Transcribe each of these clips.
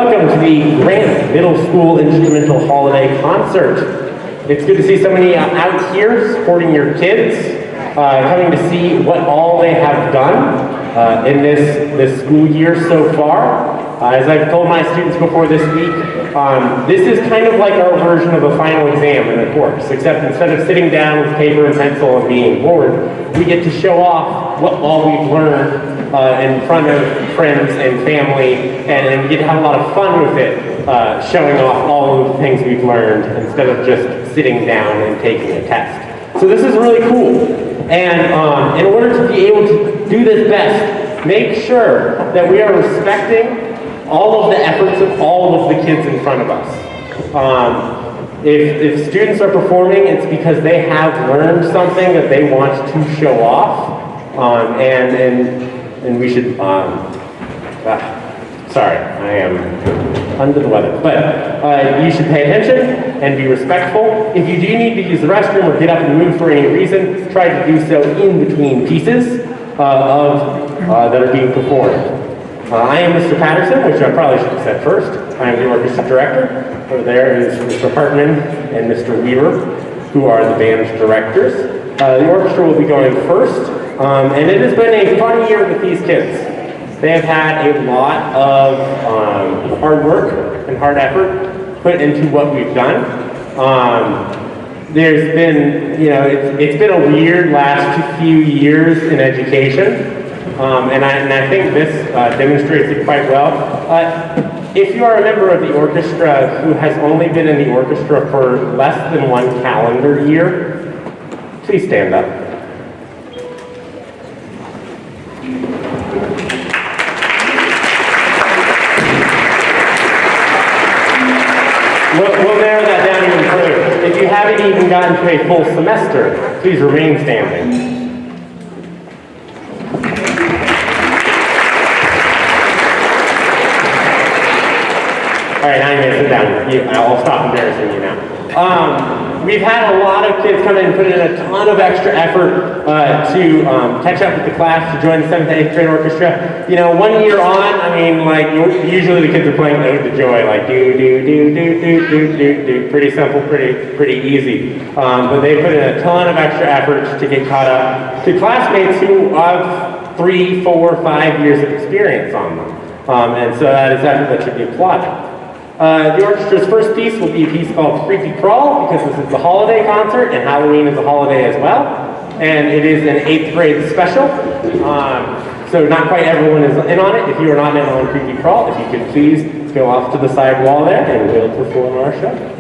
welcome to the Grant Middle School Instrumental Holiday Concert. It's good to see so many out here supporting your kids, coming to see what all they have done in this school year so far. As I've told my students before this week, this is kind of like our version of a final exam in the course, except instead of sitting down with paper and pencil and being bored, we get to show off what all we've learned in front of friends and family, and we get to have a lot of fun with it, showing off all of the things we've learned instead of just sitting down and taking a test. So this is really cool. And in order to be able to do this best, make sure that we are respecting all of the efforts of all of the kids in front of us. If students are performing, it's because they have learned something that they want to show off, and we should, sorry, I am under the weather, but you should pay attention and be respectful. If you do need to use the restroom or get up and move for any reason, try to do so in between pieces that are being performed. I am Mr. Patterson, which I probably should have said first. I am the orchestra director. Over there is Mr. Hartman and Mr. Weaver, who are the band directors. The orchestra will be going first, and it has been a fun year with these kids. They have had a lot of hard work and hard effort put into what we've done. There's been, it's been a weird last few years in education. And I think this demonstrates it quite well. If you are a member of the orchestra who has only been in the orchestra for less than 1 calendar year, please stand up. We'll narrow that down even further. If you haven't even gotten to a full semester, please remain standing. All right, now I'm gonna sit down. I'll stop embarrassing you now. We've had a lot of kids come in and put in a ton of extra effort to catch up with the class, to join the 7th and 8th grade orchestra. 1 year on, usually the kids are playing Ode to Joy, like do, do, do, do, do, do, do, do. Pretty simple, pretty easy. But they put in a ton of extra effort to get caught up to classmates who have 3, 4, 5 years of experience on them. And so that is effort that should be applauded. The orchestra's first piece will be a piece called Creepy Crawl, because this is the holiday concert, and Halloween is a holiday as well. And it is an 8th grade special, so not quite everyone is in on it. If you are not in on Creepy Crawl, if you could please go off to the side wall there, and we'll perform our show.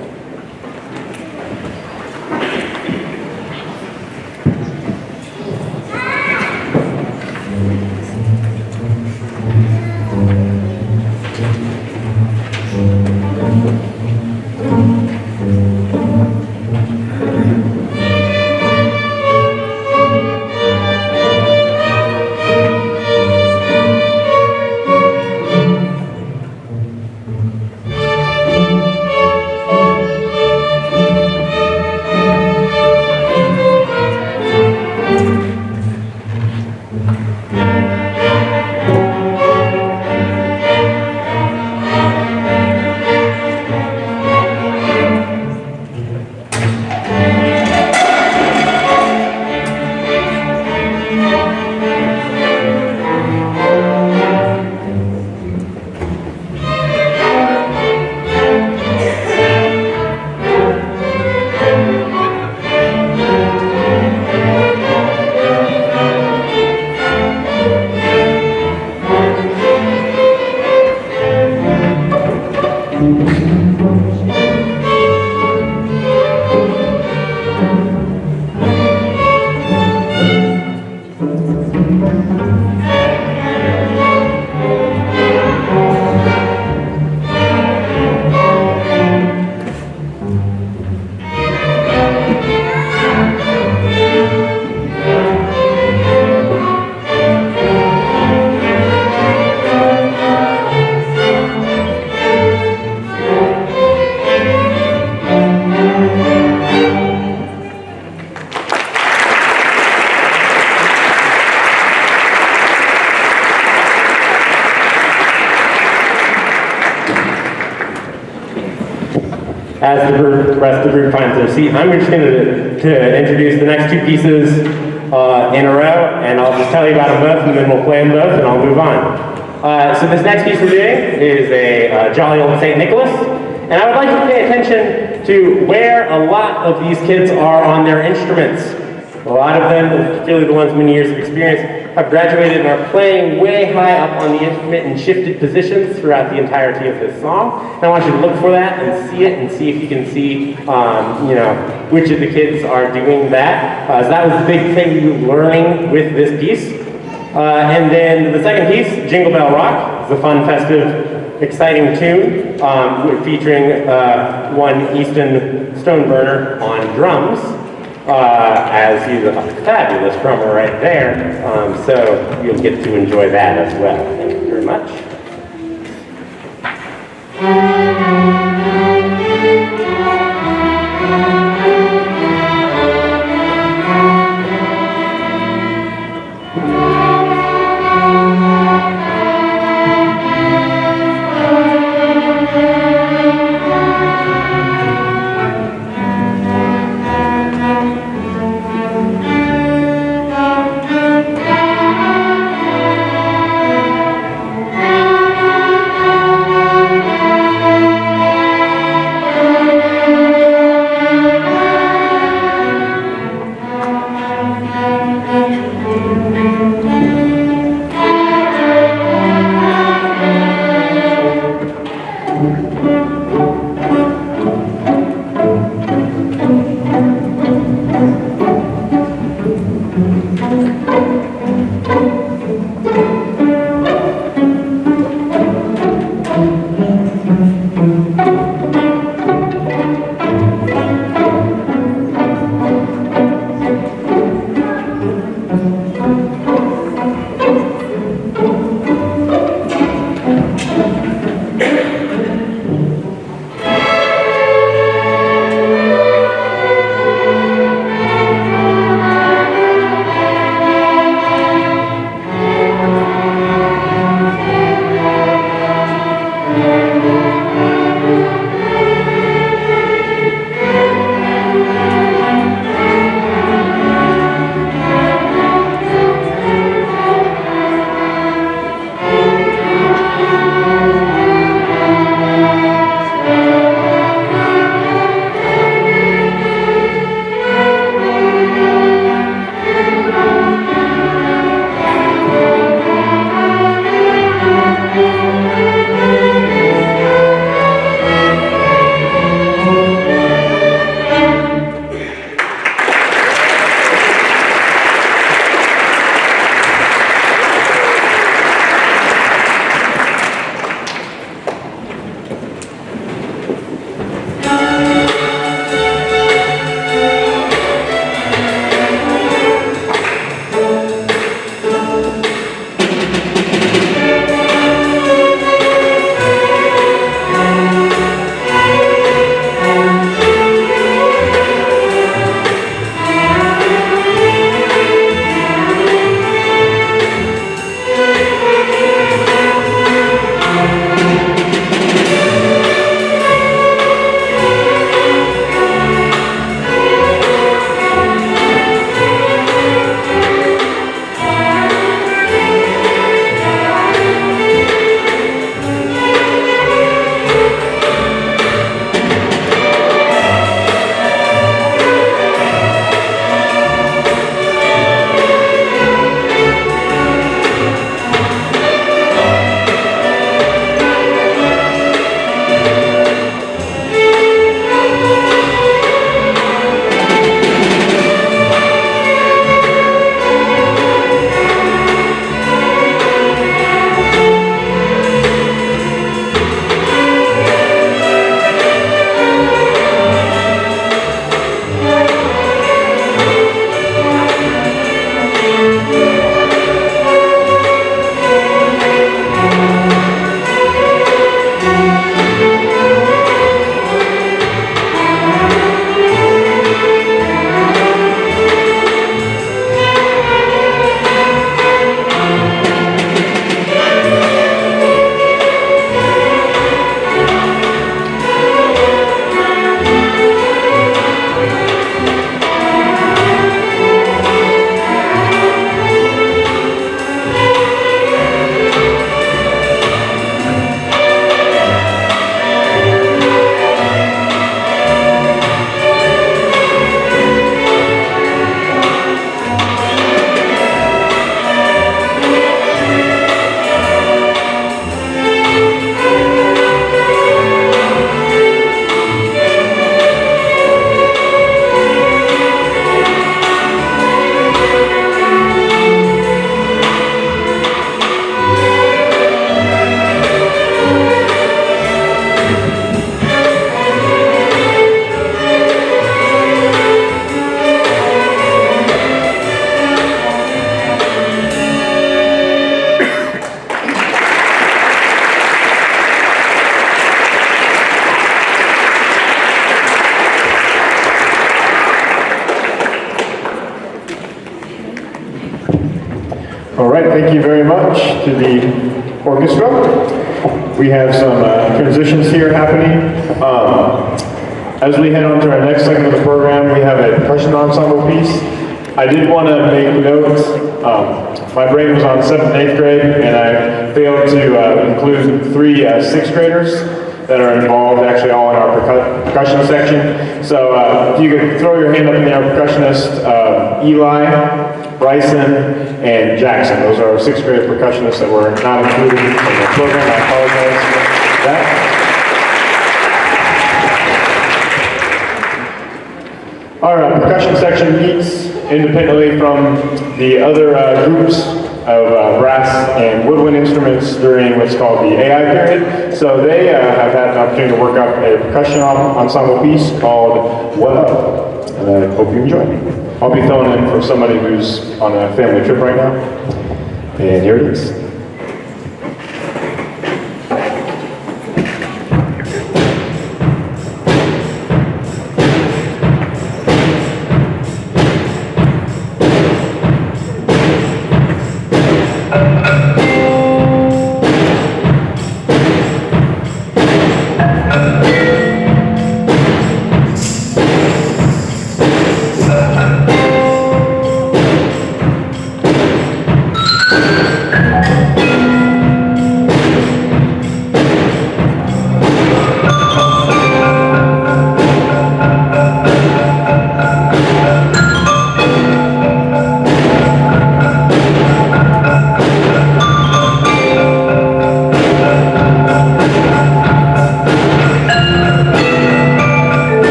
as the rest of the group finds their seat, I'm just going to introduce the next two pieces in a row, and I'll just tell you about them both, and then we'll play them both, and I'll move on. So this next piece we're doing is a Jolly Old St. Nicholas, and I would like you to pay attention to where a lot of these kids are on their instruments. A lot of them, particularly the ones with many years of experience, have graduated and are playing way high up on the instrument in shifted positions throughout the entirety of this song. And I want you to look for that and see it and see if you can see, which of the kids are doing that. So that was the big thing you learning with this piece. And then the second piece, Jingle Bell Rock, is a fun, festive, exciting tune featuring one Easton Stoneburner on drums. As he's a fabulous drummer right there, so you'll get to enjoy that as well. Thank you very much. thank you very much to the orchestra. We have some transitions here happening. As we head on to our next segment of the program, we have a percussion ensemble piece. I did want to make note, my brain was on 7th and 8th grade, and I failed to include 3 6th graders that are involved, actually all in our percussion section. So if you could throw your hand up in the air, percussionist Eli, Bryson, and Jackson. Those are our 6th grade percussionists that were not included in the program. I apologize for that. Our percussion section meets independently from the other groups of brass and woodwind instruments during what's called the AI period. So they have had an opportunity to work up a percussion ensemble piece called What Up? And I hope you enjoy it. I'll be filling in for somebody who's on a family trip right now. And here it is.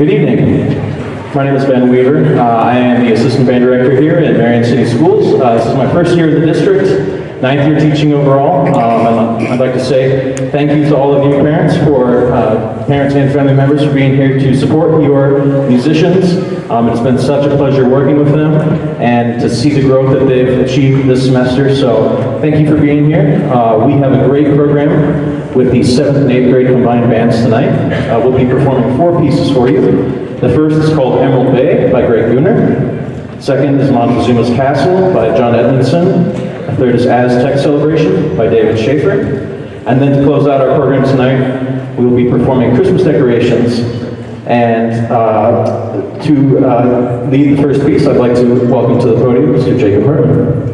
Good evening. My name is Ben Weaver. I am the Assistant Band Director here at Marion City Schools. This is my first year in the district, 9th year teaching overall. And I'd like to say thank you to all of you parents and family members for being here to support your musicians. It's been such a pleasure working with them and to see the growth that they've achieved this semester. So thank you for being here. We have a great program with the 7th and 8th grade combined bands tonight. We'll be performing 4 pieces for you. The first is called Emerald Bay by Greg Gunner. Second is Montezuma's Castle by John Edmondson. The third is Aztec Celebration by David Schaefer. And then to close out our program tonight, we will be performing Christmas Decorations. And to lead the first piece, I'd like to welcome to the podium Mr. Jacob Hartman.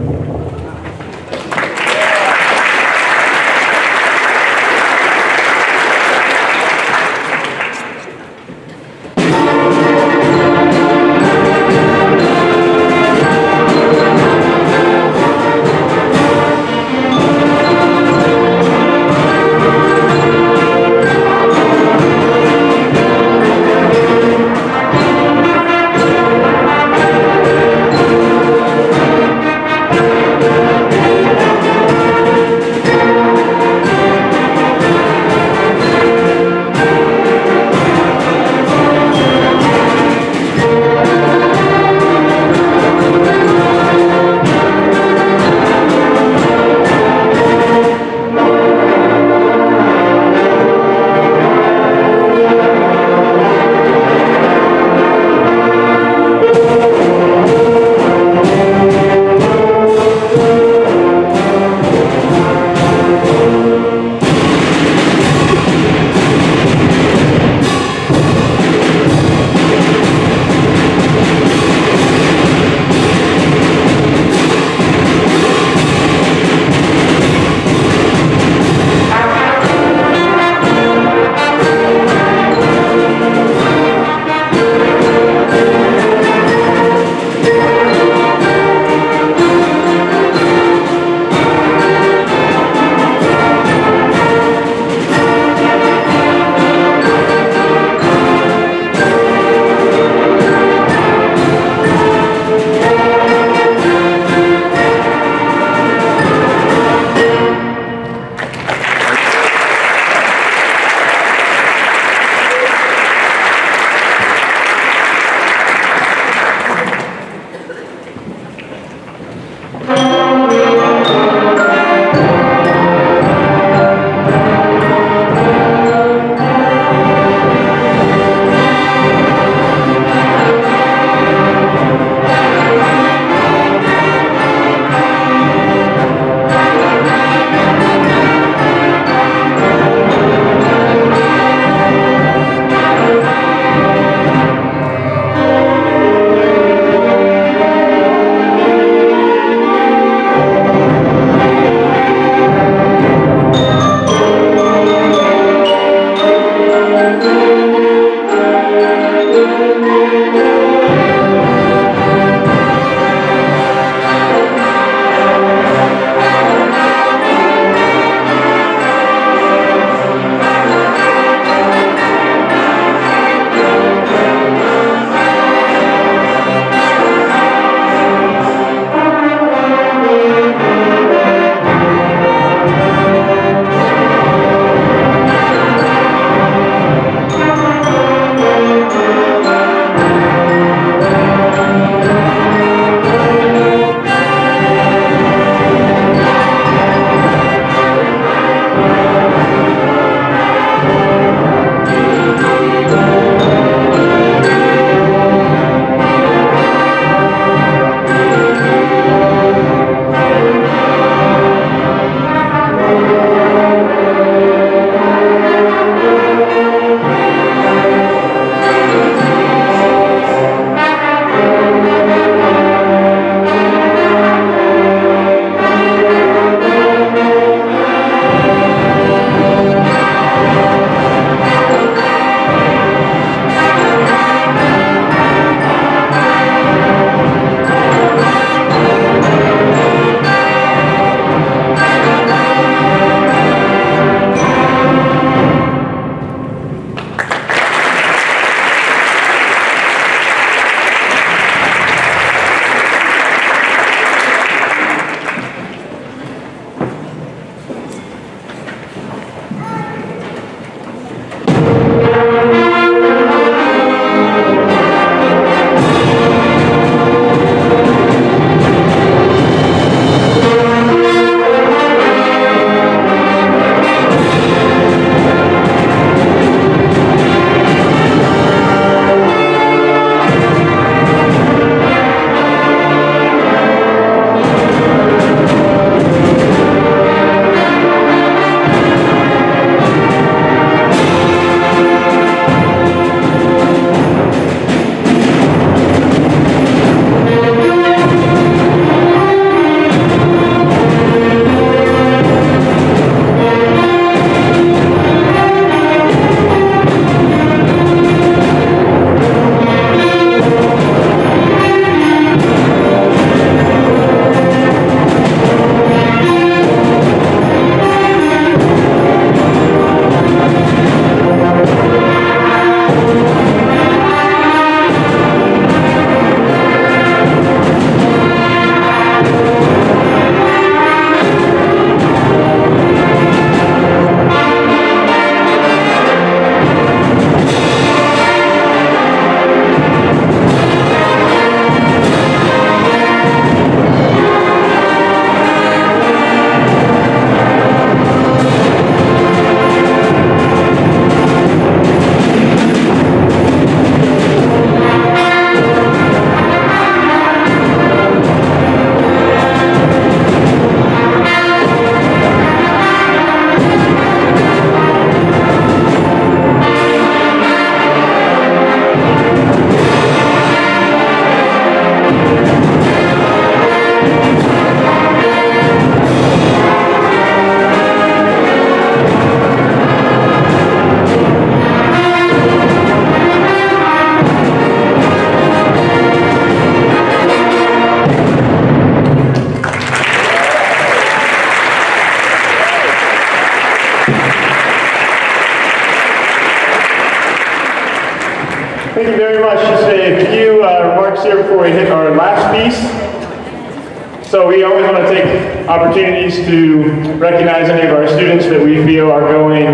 before we hit our last piece. So we always want to take opportunities to recognize any of our students that we feel are going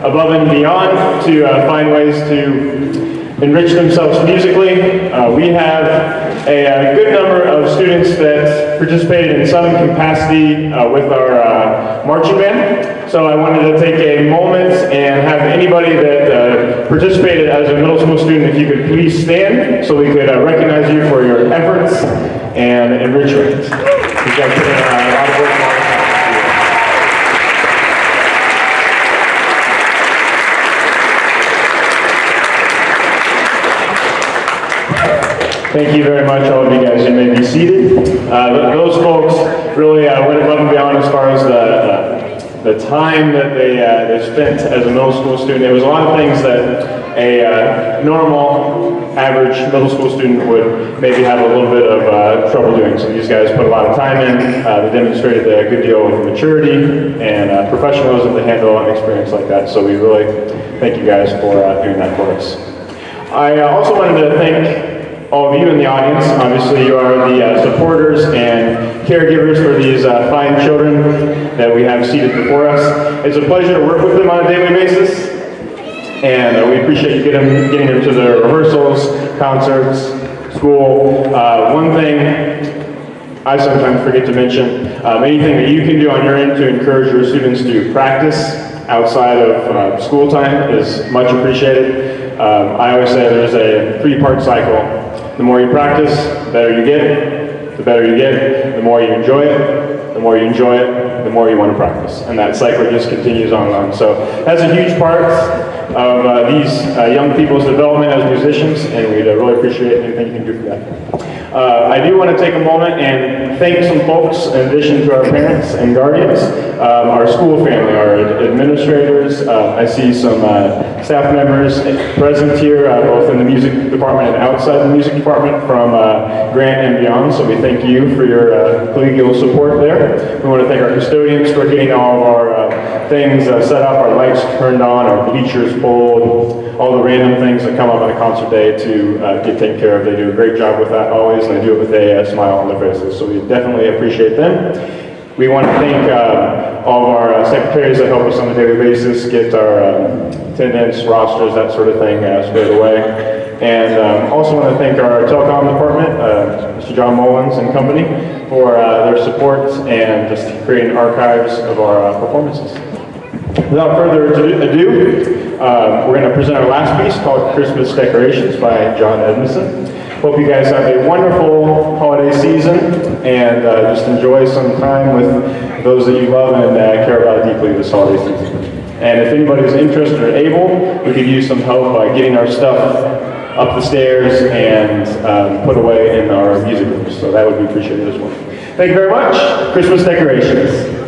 above and beyond to find ways to enrich themselves musically. We have a good number of students that participated in some capacity with our marching band. So I wanted to take a moment and have anybody that participated as a middle school student, if you could please stand so we could recognize you for your efforts and enrichment. You guys put in a lot of work. Thank you very much, all of you guys. You may be seated. Those folks really went above and beyond as far as the time that they spent as a middle school student. There was a lot of things that a normal, average middle school student would maybe have a little bit of trouble doing. So these guys put a lot of time in. They demonstrated a good deal of maturity and professionalism to handle an experience like that. So we really thank you guys for doing that for us. I also wanted to thank all of you in the audience. Obviously, you are the supporters and caregivers for these fine children that we have seated before us. It's a pleasure to work with them on a daily basis, and we appreciate you getting them to their rehearsals, concerts, school. One thing I sometimes forget to mention, anything that you can do on your end to encourage your students to practice outside of school time is much appreciated. I always say there's a 3-part cycle. The more you practice, the better you get. The better you get, the more you enjoy it. The more you enjoy it, the more you want to practice. And that cycle just continues on and on. So that's a huge part of these young people's development as musicians, and we'd really appreciate anything you can do for that. I do want to take a moment and thank some folks, in addition to our parents and guardians, our school family, our administrators. I see some staff members present here, both in the music department and outside the music department from Grant and beyond. So we thank you for your collegial support there. We want to thank our custodians for getting all of our things set up, our lights turned on, our bleachers pulled, all the random things that come up on a concert day to get taken care of. They do a great job with that always, and they do it with a smile on their faces. So we definitely appreciate them. We want to thank all of our secretaries that help us on a daily basis get our attendance, rosters, that sort of thing squared away. And also want to thank our telecom department, Mr. John Mullins and company, for their support and just creating archives of our performances. Without further ado, we're going to present our last piece called Christmas Decorations by John Edmondson. Hope you guys have a wonderful holiday season and just enjoy some time with those that you love and care about deeply this holiday season. And if anybody's interested or able, we could use some help by getting our stuff up the stairs and put away in our music rooms. So that would be appreciated as well. Thank you very much. Christmas Decorations.